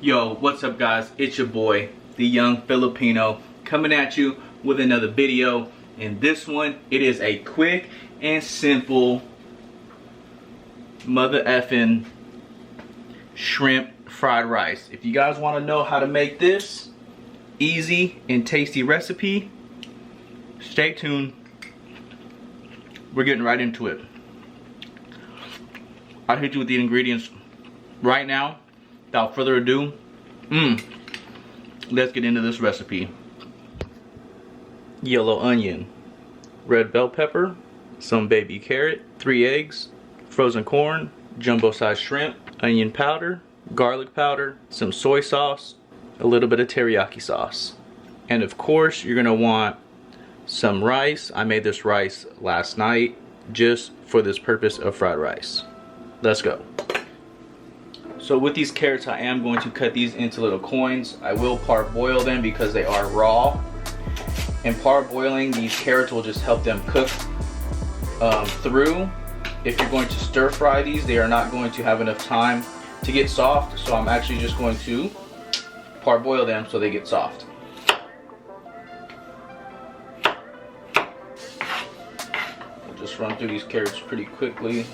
Yo, what's up guys? It's your boy, the Young Filipino, coming at you with another video. In this one, it is a quick and simple mother effing shrimp fried rice. If you guys want to know how to make this easy and tasty recipe, stay tuned. We're getting right into it. I'll hit you with the ingredients right now. Without further ado, let's get into this recipe. Yellow onion, red bell pepper, some baby carrot, 3 eggs, frozen corn, jumbo-sized shrimp, onion powder, garlic powder, some soy sauce, a little bit of teriyaki sauce. And of course, you're gonna want some rice. I made this rice last night just for this purpose of fried rice. Let's go. So with these carrots, I am going to cut these into little coins. I will parboil them because they are raw. And parboiling these carrots will just help them cook through. If you're going to stir fry these, they are not going to have enough time to get soft. So I'm actually just going to parboil them so they get soft. We'll just run through these carrots pretty quickly.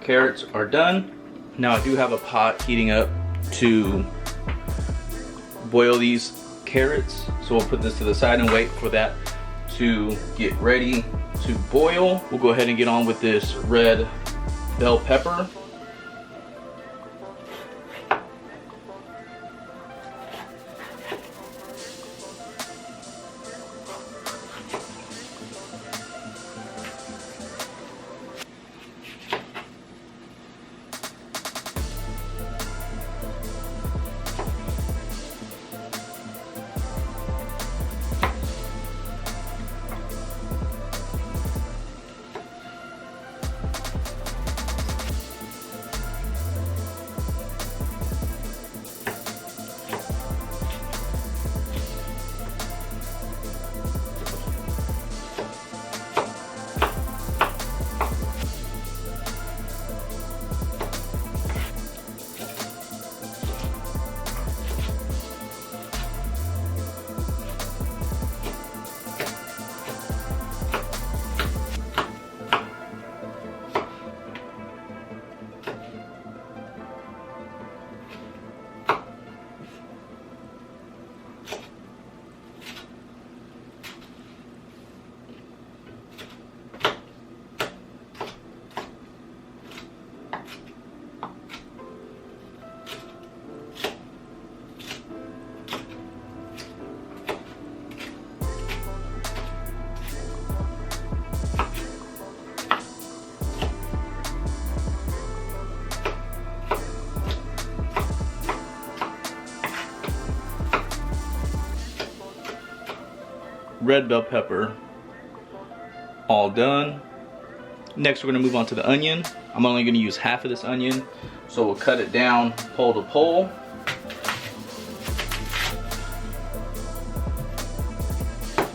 Carrots are done. Now I do have a pot heating up to boil these carrots. So we'll put this to the side and wait for that to get ready to boil. We'll go ahead and get on with this red bell pepper. Red bell pepper, all done. Next we're gonna move on to the onion. I'm only gonna use half of this onion, so we'll cut it down pole to pole.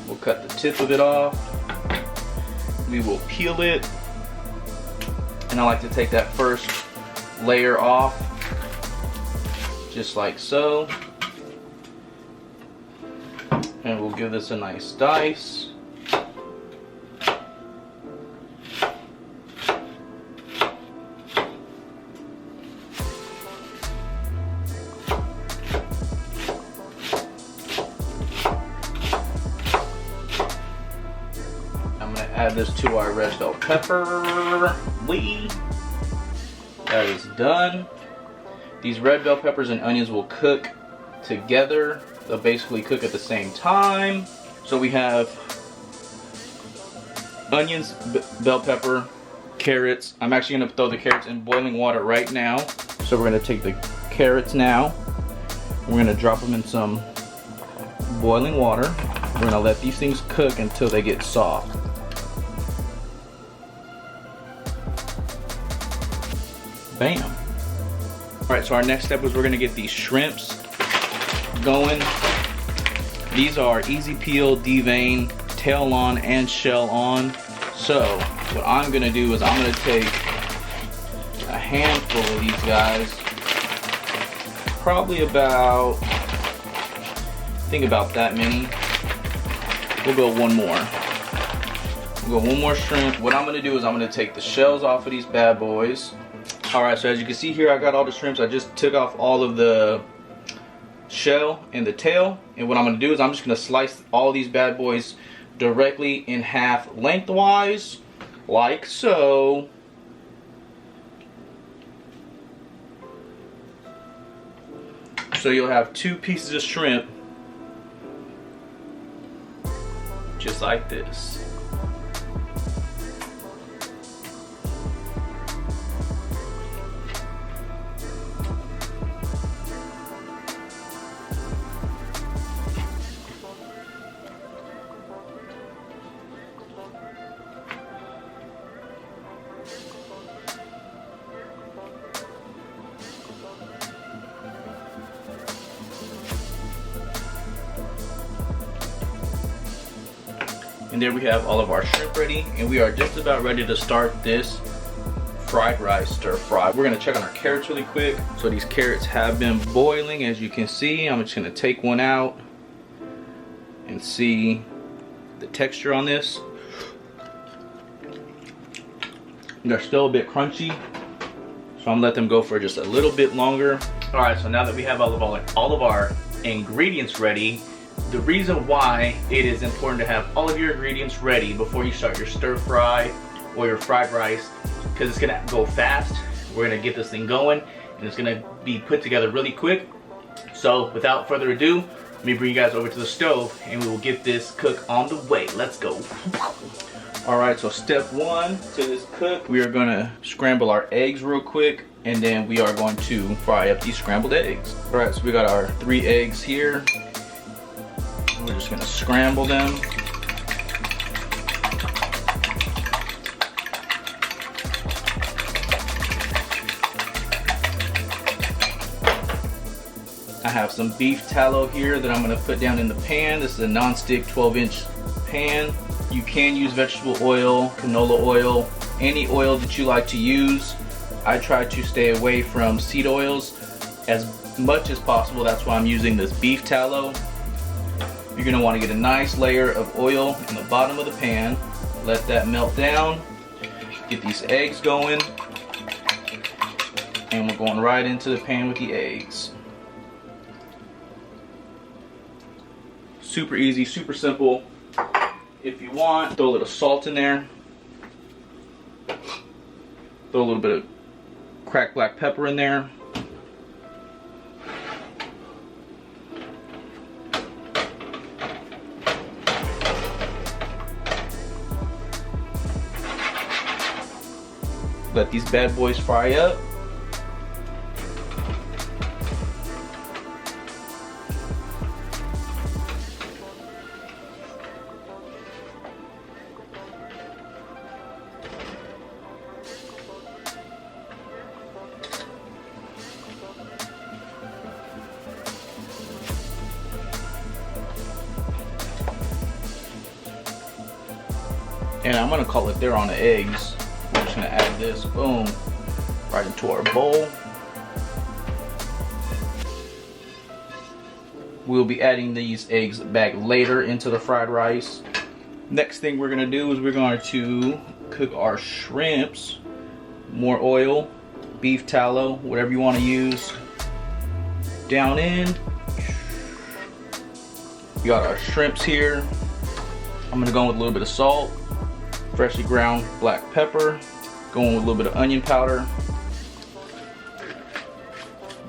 We'll cut the tip of it off. We will peel it. And I like to take that first layer off, just like so. And we'll give this a nice dice. I'm gonna add this to our red bell pepper. That is done. These red bell peppers and onions will cook together. They'll basically cook at the same time. So we have onions, bell pepper, carrots. I'm actually gonna throw the carrots in boiling water right now. So we're gonna take the carrots now. We're gonna drop them in some boiling water. We're gonna let these things cook until they get soft. Bam. All right, so our next step is we're gonna get these shrimps going. These are easy peel, devein, tail on and shell on. So what I'm gonna do is I'm gonna take a handful of these guys, probably about, think about that many. We'll go one more. We'll go one more shrimp. What I'm gonna do is I'm gonna take the shells off of these bad boys. All right, so as you can see here, I got all the shrimps. I just took off all of the shell and the tail. And what I'm gonna do is I'm just gonna slice all these bad boys directly in half lengthwise, like so. So you'll have 2 pieces of shrimp, just like this. And there we have all of our shrimp ready, and we are just about ready to start this fried rice stir fry. We're gonna check on our carrots really quick. So these carrots have been boiling, as you can see. I'm just gonna take one out and see the texture on this. They're still a bit crunchy, so I'm gonna let them go for just a little bit longer. All right, so now that we have all of our ingredients ready, the reason why it is important to have all of your ingredients ready before you start your stir fry or your fried rice, because it's gonna go fast. We're gonna get this thing going and it's gonna be put together really quick. So without further ado, let me bring you guys over to the stove and we will get this cook on the way. Let's go. All right, so step 1 to this cook, we are gonna scramble our eggs real quick, and then we are going to fry up these scrambled eggs. All right, so we got our 3 eggs here. We're just gonna scramble them. I have some beef tallow here that I'm gonna put down in the pan. This is a non-stick 12-inch pan. You can use vegetable oil, canola oil, any oil that you like to use. I try to stay away from seed oils as much as possible. That's why I'm using this beef tallow. You're gonna wanna get a nice layer of oil in the bottom of the pan. Let that melt down. Get these eggs going. And we're going right into the pan with the eggs. Super easy, super simple. If you want, throw a little salt in there. Throw a little bit of cracked black pepper in there. Let these bad boys fry up. And I'm gonna call it there on the eggs. We're just gonna add this, boom, right into our bowl. We'll be adding these eggs back later into the fried rice. Next thing we're gonna do is we're going to cook our shrimps. More oil, beef tallow, whatever you wanna use. Down in. We got our shrimps here. I'm gonna go with a little bit of salt. Freshly ground black pepper, going with a little bit of onion powder,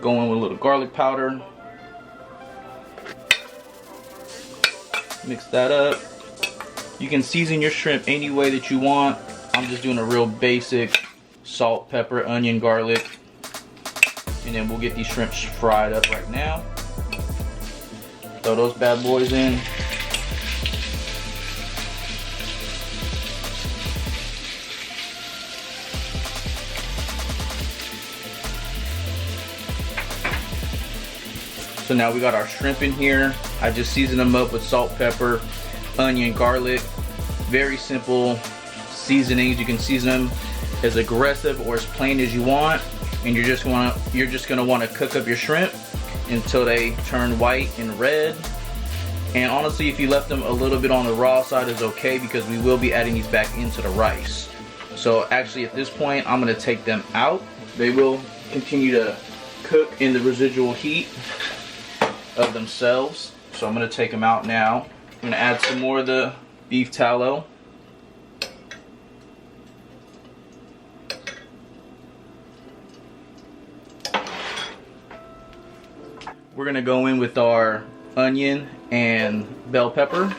going with a little garlic powder. Mix that up. You can season your shrimp any way that you want. I'm just doing a real basic salt, pepper, onion, garlic, and then we'll get these shrimps fried up right now. Throw those bad boys in. So now we got our shrimp in here. I just seasoned them up with salt, pepper, onion, garlic. Very simple seasonings. You can season them as aggressive or as plain as you want. And you're just gonna want to cook up your shrimp until they turn white and red. And honestly, if you left them a little bit on the raw side is okay, because we will be adding these back into the rice. So actually at this point, I'm gonna take them out. They will continue to cook in the residual heat of themselves. So I'm gonna take them out now. I'm gonna add some more of the beef tallow. We're gonna go in with our onion and bell pepper.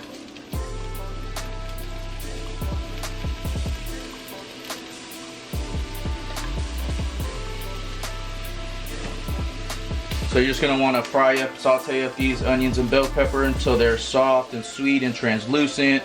So you're just gonna wanna saute up these onions and bell pepper until they're soft and sweet and translucent.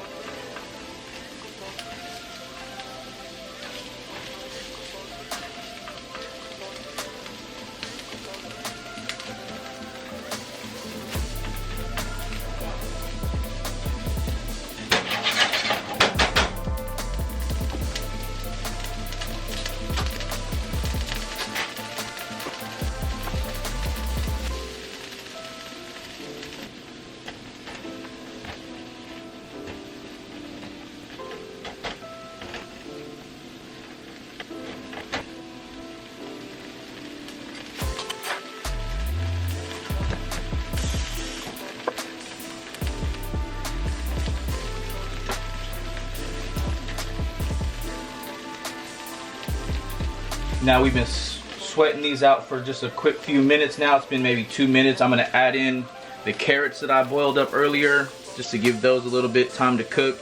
Now we've been sweating these out for just a quick few minutes now. It's been maybe 2 minutes. I'm gonna add in the carrots that I boiled up earlier, just to give those a little bit time to cook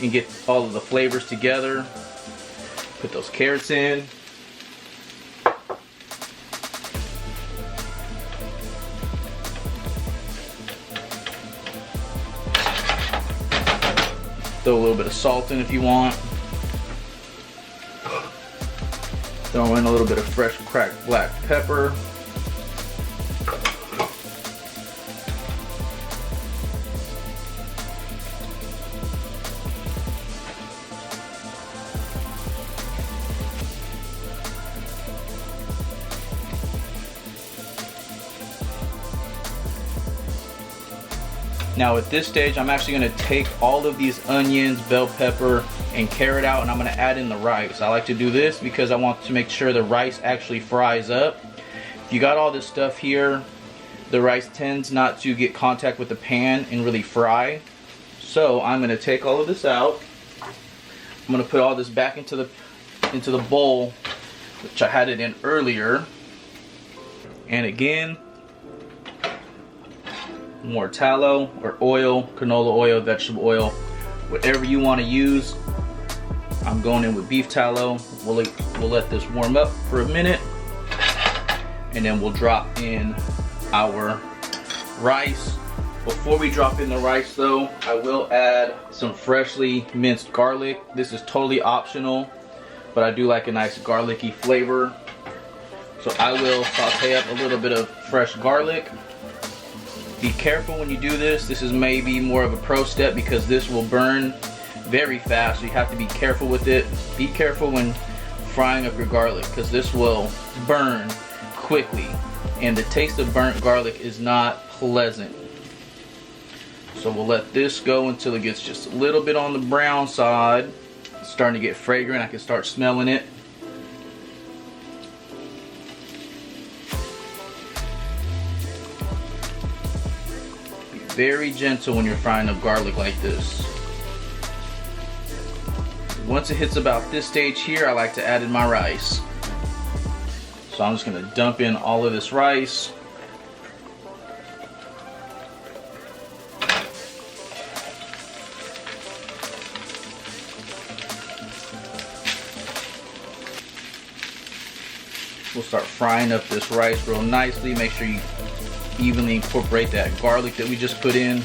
and get all of the flavors together. Put those carrots in. Throw a little bit of salt in if you want. Throw in a little bit of fresh cracked black pepper. Now at this stage, I'm actually going to take all of these onions, bell pepper, and carrot out, and I'm going to add in the rice. I like to do this because I want to make sure the rice actually fries up. If you got all this stuff here, the rice tends not to get contact with the pan and really fry. So I'm going to take all of this out. I'm going to put all this back into the bowl, which I had it in earlier. And again, more tallow or oil, canola oil, vegetable oil, whatever you want to use. I'm going in with beef tallow. We'll let this warm up for a minute, and then we'll drop in our rice. Before we drop in the rice though, I will add some freshly minced garlic. This is totally optional, but I do like a nice garlicky flavor. So I will saute up a little bit of fresh garlic. Be careful when you do this. This is maybe more of a pro step because this will burn very fast. So you have to be careful with it. Be careful when frying up your garlic because this will burn quickly. And the taste of burnt garlic is not pleasant. So we'll let this go until it gets just a little bit on the brown side. It's starting to get fragrant. I can start smelling it. Very gentle when you're frying up garlic like this. Once it hits about this stage here, I like to add in my rice. So I'm just going to dump in all of this rice. We'll start frying up this rice real nicely. Make sure you evenly incorporate that garlic that we just put in.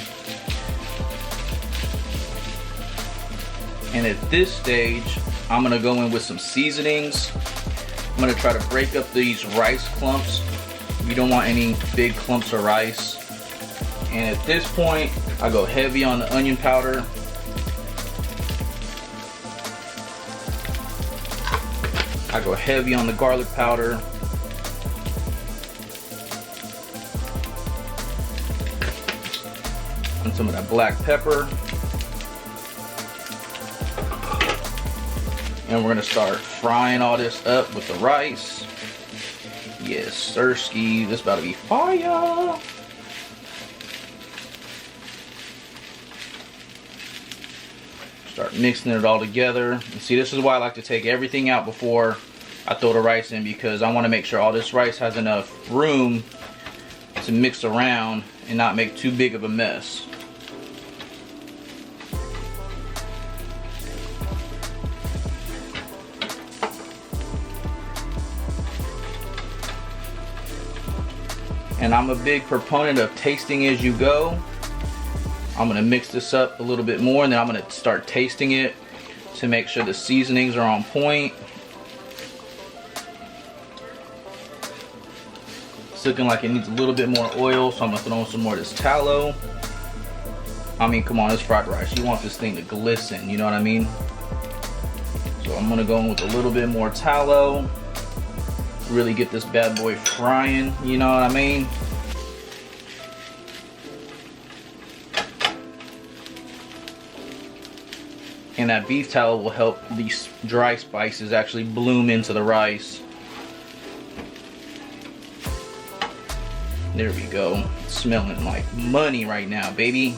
And at this stage, I'm gonna go in with some seasonings. I'm gonna try to break up these rice clumps. You don't want any big clumps of rice. And at this point, I go heavy on the onion powder. I go heavy on the garlic powder. And some of that black pepper. And we're gonna start frying all this up with the rice. Yes, sirski, this about to be fire. Start mixing it all together. And see, this is why I like to take everything out before I throw the rice in, because I want to make sure all this rice has enough room to mix around and not make too big of a mess. And I'm a big proponent of tasting as you go. I'm gonna mix this up a little bit more, and then I'm gonna start tasting it to make sure the seasonings are on point. It's looking like it needs a little bit more oil, so I'm gonna throw in some more of this tallow. I mean, come on, it's fried rice. You want this thing to glisten, you know what I mean? So I'm gonna go in with a little bit more tallow. Really get this bad boy frying, you know what I mean? And that beef tallow will help these dry spices actually bloom into the rice. There we go. It's smelling like money right now, baby.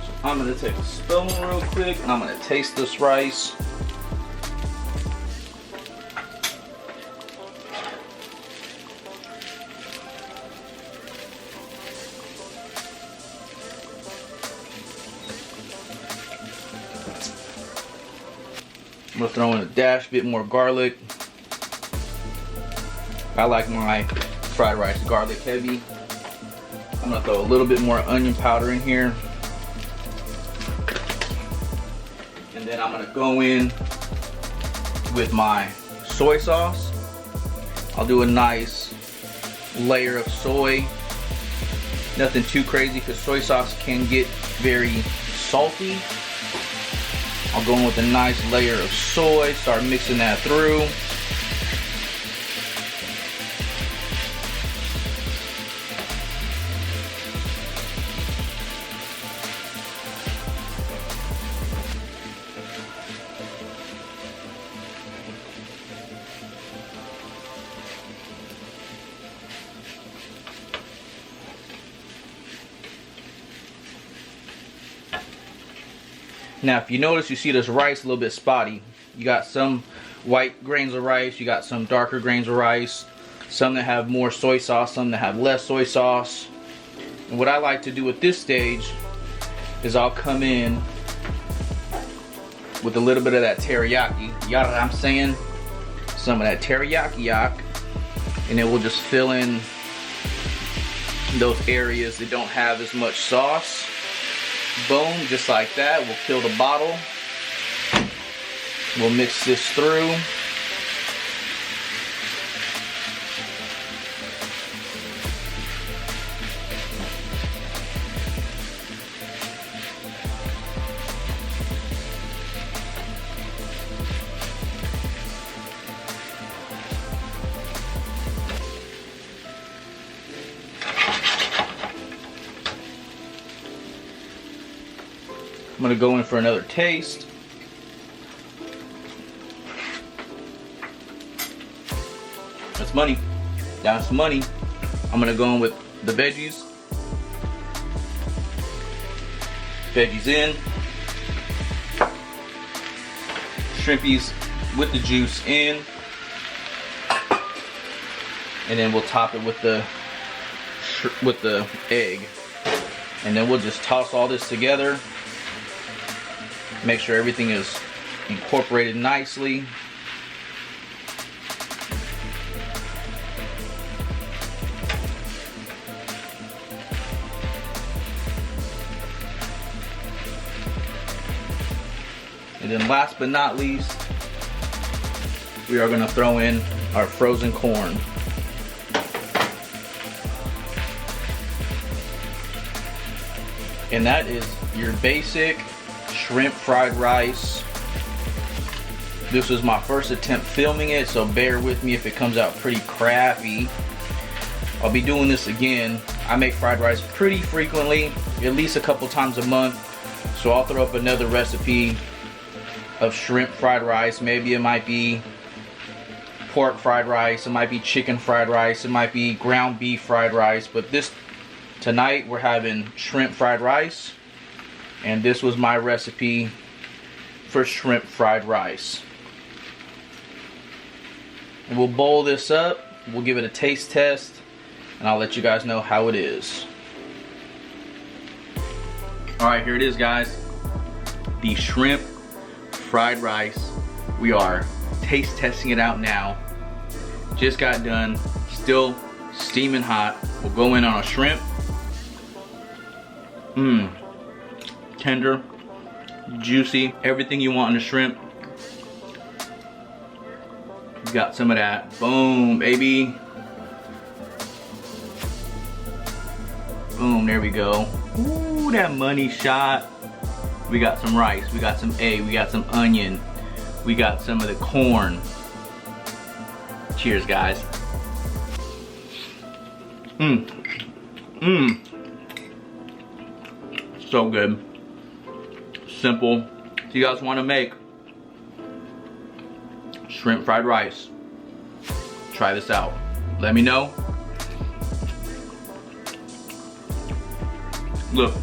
So I'm gonna take a spoon real quick and I'm gonna taste this rice. I'm gonna throw in a dash bit more garlic. I like my fried rice garlic heavy. I'm gonna throw a little bit more onion powder in here. And then I'm gonna go in with my soy sauce. I'll do a nice layer of soy. Nothing too crazy because soy sauce can get very salty. I'll go in with a nice layer of soy, start mixing that through. Now, if you notice, you see this rice a little bit spotty. You got some white grains of rice, you got some darker grains of rice, some that have more soy sauce, some that have less soy sauce. And what I like to do at this stage is I'll come in with a little bit of that teriyaki. You know what I'm saying? Some of that teriyaki yak. And then we'll just fill in those areas that don't have as much sauce. Boom, just like that. We'll fill the bottle. We'll mix this through. I'm gonna go in for another taste. That's money. That's money. I'm gonna go in with the veggies. Veggies in. Shrimpies with the juice in. And then we'll top it with the egg. And then we'll just toss all this together. Make sure everything is incorporated nicely. And then last but not least, we are gonna throw in our frozen corn. And that is your basic shrimp fried rice. This was my first attempt filming it, so bear with me if it comes out pretty crappy. I'll be doing this again. I make fried rice pretty frequently, at least a couple times a month. So I'll throw up another recipe of shrimp fried rice. Maybe it might be pork fried rice, it might be chicken fried rice, it might be ground beef fried rice. But tonight we're having shrimp fried rice, and this was my recipe for shrimp fried rice. And we'll bowl this up, we'll give it a taste test, and I'll let you guys know how it is. Alright, here it is, guys. The shrimp fried rice. We are taste testing it out now. Just got done, still steaming hot. We'll go in on a shrimp. Tender, juicy, everything you want in a shrimp. You got some of that. Boom, baby. Boom, there we go. Ooh, that money shot. We got some rice, we got some egg, we got some onion, we got some of the corn. Cheers, guys. So good. Simple. If you guys want to make shrimp fried rice, try this out. Let me know. Look,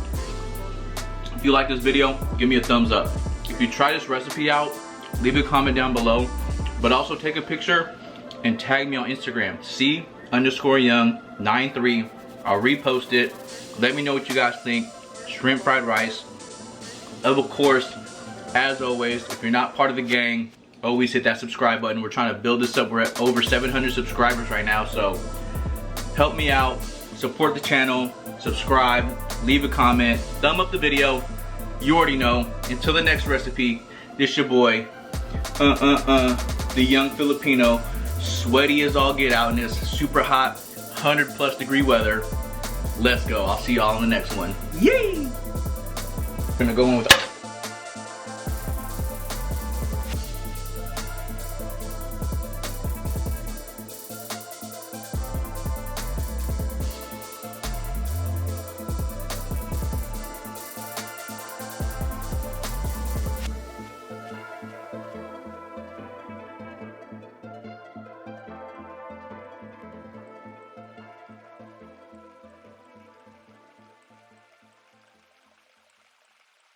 if you like this video, give me a thumbs up. If you try this recipe out, leave a comment down below, but also take a picture and tag me on Instagram, C_young93. I'll repost it. Let me know what you guys think. Shrimp fried rice. Of course, as always, if you're not part of the gang, always hit that subscribe button. We're trying to build this up. We're at over 700 subscribers right now, so help me out, support the channel, subscribe, leave a comment, thumb up the video. You already know. Until the next recipe, this your boy, the young Filipino, sweaty as all get out in this super hot 100+ degree weather. Let's go. I'll see y'all in the next one. Yay! Gonna go in with